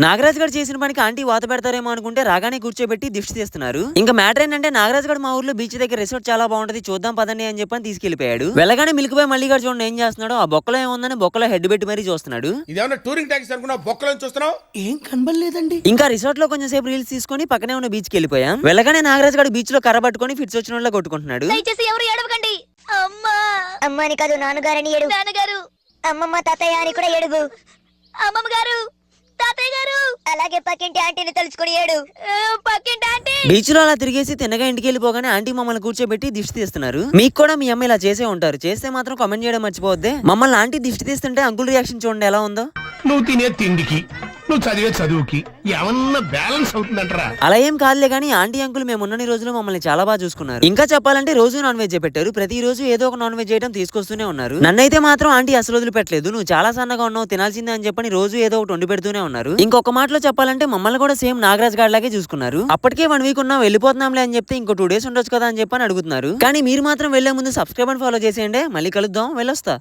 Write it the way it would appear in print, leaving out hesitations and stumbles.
నాగరాజ్ గారు చేసిన పనికి ఆంటీ వాత పెడతారేమో అనుకుంటే రాగానే కూర్చోబెట్టి దిష్టి తీస్తున్నారు. ఇంకా మ్యాటర్ ఏంటంటే నాగరాజ్ గారు మా ఊర్లో బీచ్ దగ్గర రిసార్ట్ చాలా బాగుంటది చూద్దాం పదండి అని చెప్పని తీసుకెళ్లిపోయాడు. వెళ్ళగానే మిల్క్ బాయ్ మళ్ళీ గారు చూడండి ఏం చేస్తున్నాడు, ఆ బొక్కలో ఏముందని బొక్కలో హెడ్ పెట్టి మరీ చూస్తున్నాడు. ఇదేమన్నా టూరింగ్ టాక్సీ అనుకున్నా బొక్కలో చూస్తున్నావు? ఏం కనబడలేదండి. ఇంకా రిసార్ట్ లో కొంచెం సేపు రీల్స్ తీసుకొని పక్కనే ఉన్న బీచ్ కి వెళ్ళిపోయాం. వెళ్ళగానే నాగరాజ్ గారు బీచ్ లో కర్ర పట్టుకొని ఫిట్స్ వచ్చిన వాళ్ళ కొట్టుకుంటున్నాడు. దయచేసి ఎవరు ఏడవకండి. అమ్మా అమ్మని కాదు నాన్నగారని ఏడు. నాన్నగారు, అమ్మమ్మ తాతయ్య అని కూడా ఏడుగు. అమ్మమ్మ గారు, తాతయ్య గారు, అలాగే పక్కింటి ఆంటీని తలుచుకుని ఏడు. పక్కింటి ఆంటీ. బీచ్ లో అలా తిరిగేసి తిన్నగా ఇంటికి వెళ్ళిపోగానే ఆంటీ మమ్మల్ని కూర్చోబెట్టి దిష్టి తీస్తున్నారు. మీకు కూడా మీ అమ్మ ఇలా చేసే ఉంటారు, చేస్తే మాత్రం కామెంట్ చేయడం మర్చిపోవద్దే. మమ్మల్ని ఆంటీ దిష్టి తీస్తుంటే అంకుల్ రియాక్షన్ చూడండి ఎలా ఉందో. నువ్వు తినే తిండికి నువ్వు చదివే చదువుకి ఏమన్నా బ్యాలెన్స్ అవుతుందంటరా? అలా ఏం కాదులే కానీ ఆంటీ అంకుల్ మేము ఉన్నన్ని రోజులు మమ్మల్ని చాలా బాగా చూసుకున్నారు. ఇంకా చెప్పాలంటే రోజు నాన్ వెజ్ పెట్టారు, ప్రతి రోజు ఏదో ఒక నాన్ వెజ్ ఐటమ్ తీసుకొస్తూనే ఉన్నారు. నన్నైతే మాత్రం ఆంటీ అసలు వదిలిపెట్టలేదు. నువ్వు చాలా సన్నగా ఉన్నావు తినాల్సిందే అని చెప్పని రోజు ఏదో ఒకటి వండి పెడుతూనే ఉన్నారు. ఇంకొక మాటలో చెప్పాలంటే మమ్మల్ని కూడా సేమ్ నాగరాజ్ గారి లాగే చూసుకున్నారు. అప్పటికే 1 వీక్ ఉన్నాం వెళ్ళిపోతున్నాంలే అని చెప్తే ఇంకో 2 days ఉండొచ్చు కదా అని చెప్పని అడుగుతున్నారు. కానీ మీరు మాత్రం వెళ్లే ముందు సబ్స్క్రైబ్ అండ్ ఫాలో చేసేయండి. మళ్ళీ కలుద్దాం, వెళ్ళొస్తా.